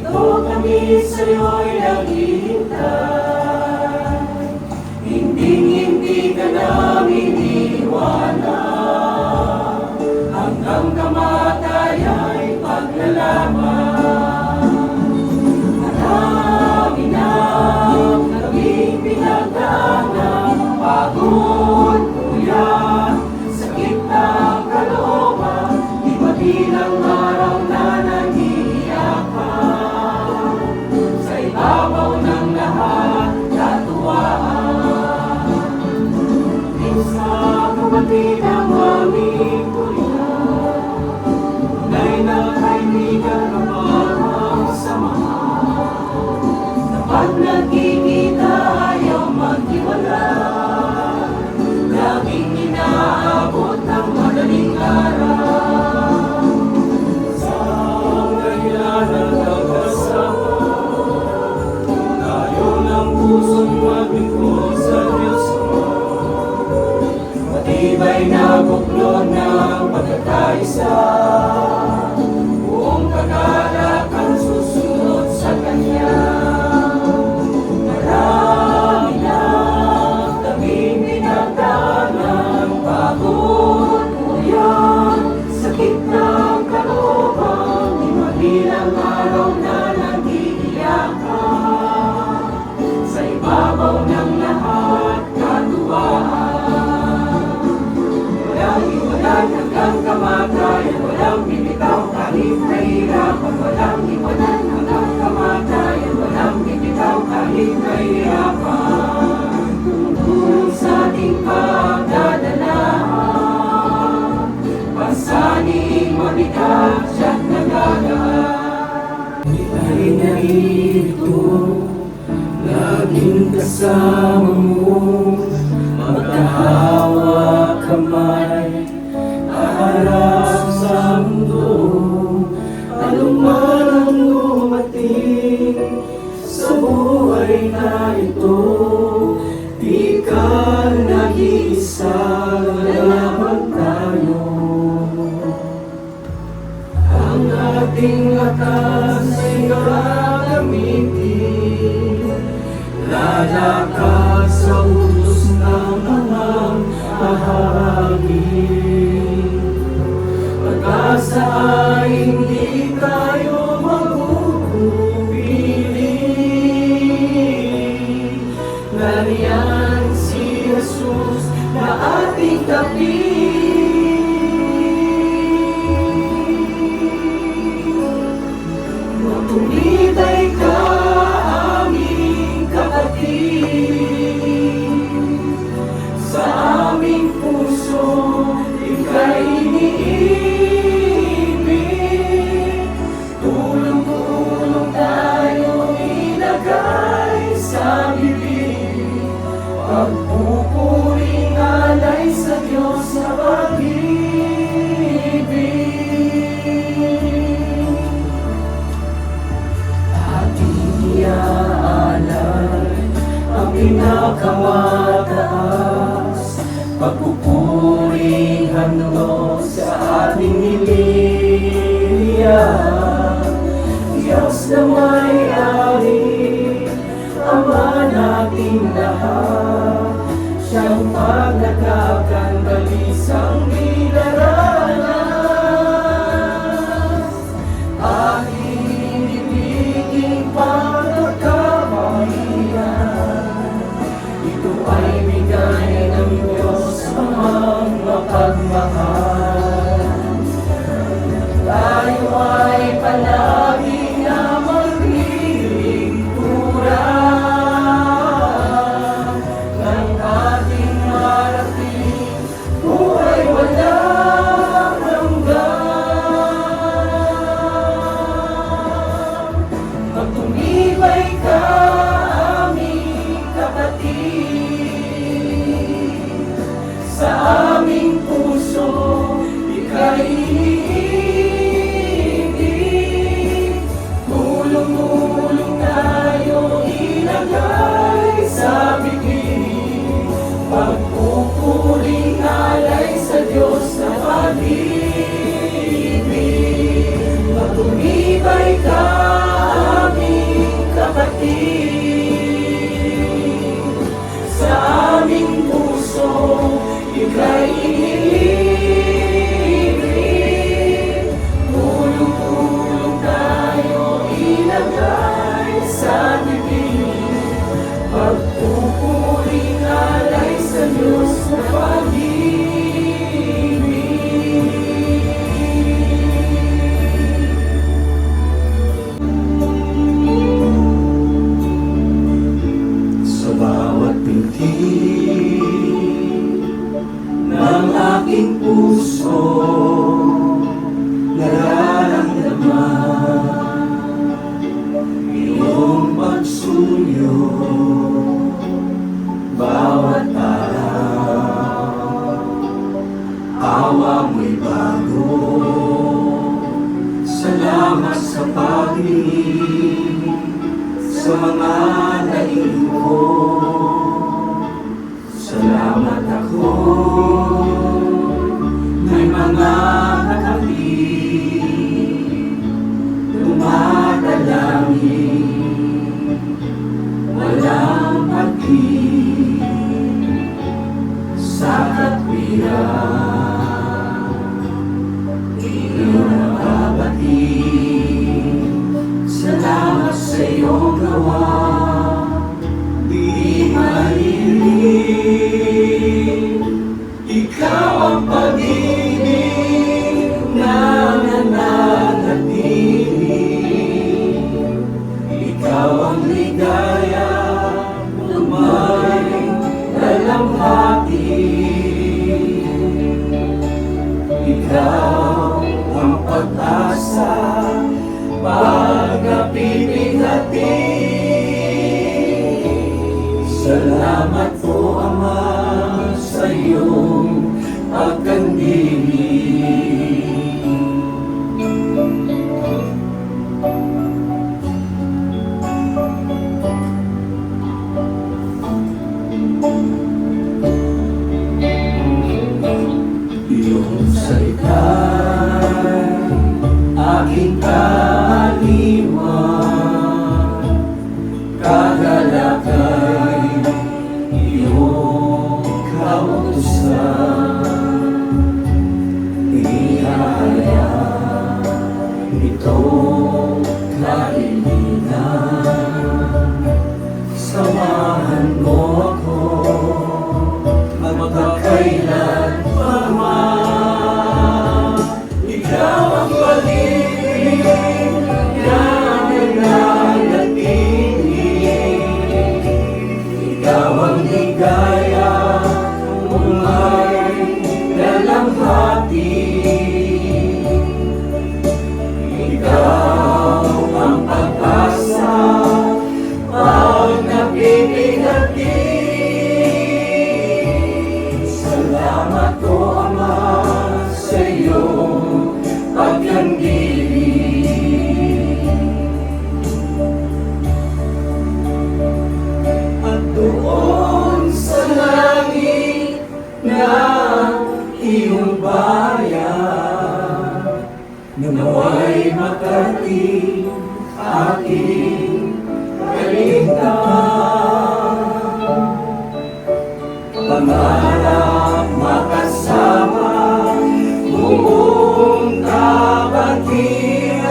Dito kami sa'yo'y naghihintay, hindi ka namin iwanan, hanggang kamataya'y paglalaban. Marami na kaming pinagdaanan, pagod, kuya, sakit ng kalooban, di matilang araw na nag-iiyakan. Sa ibabaw ng lahat, katuwaan. Minsa kapatid ang aming kuya, tunay na kaibigan kapag ang samahan. Kapag nagkikita ayaw maghiwalay, laging inaabot ang madaling araw. Sa kailangan nagkasama, tayo ng pusong maglingkod sa Diyos mo. Matibay na buklod ng pagkakaisa, buong kagalakan susunod sa Kanya. Marami na kaming pinagdaanan, pagod, kuya, sakit ng kalooban, di madilang araw na nag-iiyakan. Sa ibabaw ng lahat, katuwaan. Walang iwanan hanggang kamatayan, walang bibitaw kahit nahihirapan. Walang iwanan hanggang kamatayan, walang bibitaw kahit nahihirapan. Tungkol sa ating pagdadalahan, pasaning mabigat siyang nagagaan. Tayo narito, laging kasama mo, magkahawak kamay, harap sa mundo. Anuman ang dumating sa buhay na ito, di ka nag-iisa, lalaban tayo. Ang ating lakas ay gagamitin, lalakad sa utos ng amang ahagin. Pag-asa ay hindi tayo magugupili, nariyan si Jesus na ating tabi. Tumitay ka, aming kapatid, sa aming puso ika'y iniibig. Tulong-tulong tayo ilagay sa bibig, pagpupuring alay sa Diyos na pag-ibig. Ang pinakamataas, pagpupuring handog sa ating nililiyan. Diyos na may-ari, Ama nating lahat, siyang pag nakakandalisang minaranas. Ating ibiging pagkakamahiyan, ito ay bigay ng Diyos Amang mapagmahal. Tayo ay palagi na maglilingkuran ng ating marating buhay wala iyong pagsunyo, bawat araw, awa mo'y bago. Salamat sa pag-ibig sa mga daing ko. Salamat ako, may mga nakapit, dumadalangin, walang pag-ibig sa katwiran. Iyong nababatid, salamat sa iyong gawa. Di malilim, ikaw ang pag-ibig na nananatili. Ikaw ang ligaya na may dalamhati. Ikaw ang pag-asa pag napipigati. Salamat po, Ama, sa iyong pagkandili. Iyong salita aking kaaliwan, kagalakay iyong kautusan. Ihaya itong kaibigan, samahan mo ako magkakailan pa man. Ikaw ang pag-ibig na nananatili. Ikaw ang ligaya kung may dalamhati. Ikaw ang pag-asa pag napipigati. Salamat o Ama sa iyong pagkandili. At doon sa langit na iyong bayan, naway makarating aking kaligtahan. Pangarap makasama buong kabatiran,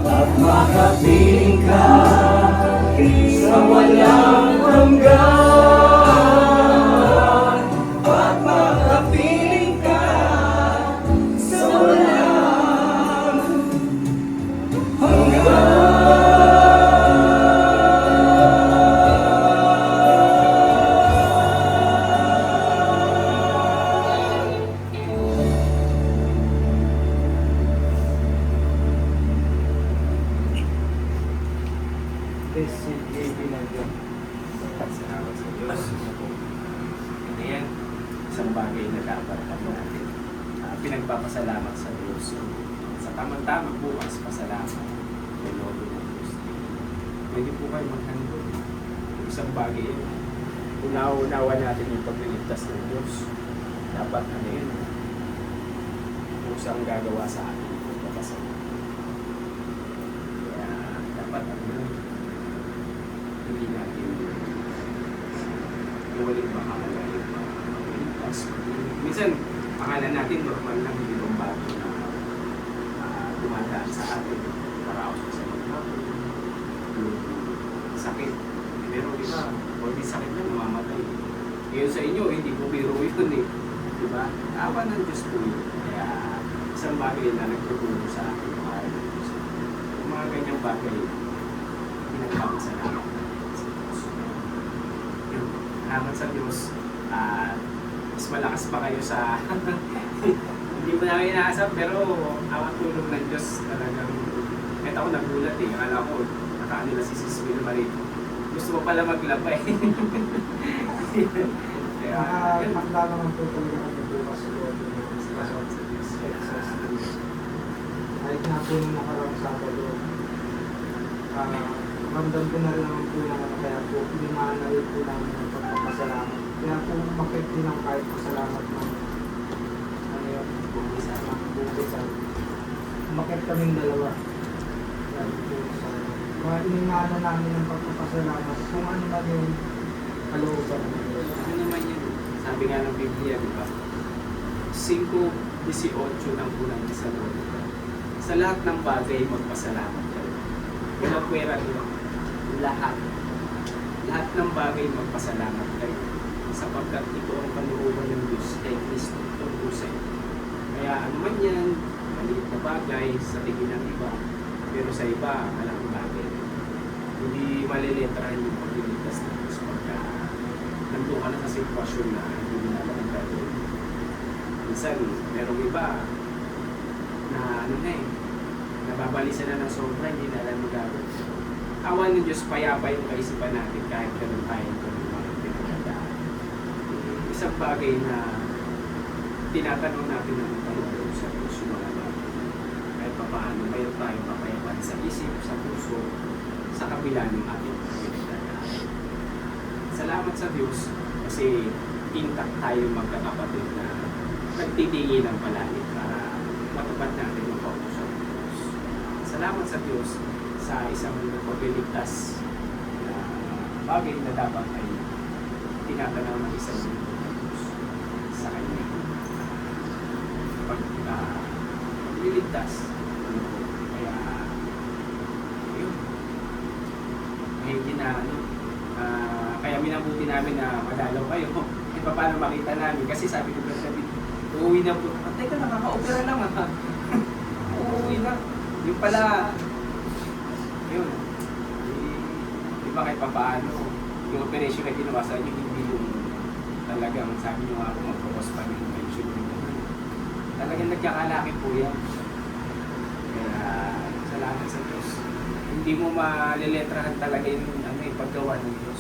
at makapiling ka sa walang hanggan, at makapiling ka sa walang hanggan. Salamat sa Diyos. Ano yan? Isang bagay na dapat natin pinagpapasalamat sa Diyos. Sa tamang-tamang bukas, pasalamat. Lord ng Diyos. Pwede po kayo maghandog. Isang bagay yun. Unawa natin yung pagliligtas ng Diyos. Dapat ano yun? Kusang gagawa sa atin. Pagpapasalamat. Kaya dapat ano yun? Hindi natin iwalit pangalan yung pagliligtas. Minsan, pangalan natin normal lang, hindi bang bago na dumadaan sa atin para ako sa maghapon, sakit. Pero di ba, kung di sakit na, mamamatay. Ngayon sa inyo, hindi po biro yun eh. Di ba? Awa ng Diyos po yun. Kaya isang bagay na nagtutulong sa akin yung araw ng Diyos. Yung mga ganyang bagay, pinagpapasalamat sa Diyos. Yun, salamat sa Diyos. Mas malakas pa kayo sa hindi mo namin inaasap, pero ang tulong ng Diyos talaga ako nagulat eh. Akala ko, nakaano na si Sis Wilma rito. Gusto ko pala maglaba eh. Kaya, yun. Nakakakla naman po talaga kami bukas sa loob ng Salamat sa Diyos. Texas. Kahit nga po nung nakarang Sabado, ramdam ko na rin naman po na kaya po pinimaan na rin po namin ng pagpapasalamat. Kaya po makit din ang kahit pasalamat ng ano yun, bukisan. Makit kaming dalawa. Dahil po sa mga inimaan na namin ng pagpapasalamat kung ano man yung kalooban ng Diyos. Ano naman yun? Sabi nga ng Biblia, di ba? 5:18 ng unang Tesalonica. Sa lahat ng bagay, magpasalamat kayo. Walang pwera nyo. Lahat. Lahat ng bagay, magpasalamat kayo. Sapagkat ito ang kalooban ng Diyos kay Kristo tungkol sa inyo. Kaya ano man yan, maliit na bagay sa tingin ng iba, pero sa iba, malaking bagay. Hindi maliletrahan yung pagliligtas ng Diyos pagka nandun ka na sa sitwasyon na hindi mo na alam ang gagawin. Minsan, merong iba na ano na eh, nababalisa na ng sobra, hindi na alam ang gagawin. Awan ng Diyos, payapa yung kaisipan natin kahit ganun tayo kung mga pinagdadaan. Isang bagay na tinatanong natin ng Panginoon sa puso mga bagay. Kahit pa paano, mayroon tayong papayapaan sa isip, sa puso, sa kabila ng ating pinagdadaan. Salamat sa Diyos kasi intact tayo magkakapatid na nagtitingin ng palagi para matupad natin yung kautos ng Diyos. Salamat sa Diyos sa isang pagliligtas na bagay na dapat ay tinatanaw ng isang Diyos sa Kanya. Pagliligtas. Kaya, yun. Hindi na, kaya minabuti namin na madalaw kayo. E paano makita namin? Kasi sabi ko sa David, uuwi na po. Teka, nakaka-opera lang ha. Uuwi na. Yung pala, yun. Di ba kahit papaano, yung operation na ginawa sa inyo, hindi yung talagang sabi nyo nga ako mag-focus pa yung pension. Talagang nagkakalaki po yan. Kaya, salamat sa Diyos. Hindi mo maliletrahan talaga yung paggawa ng Diyos.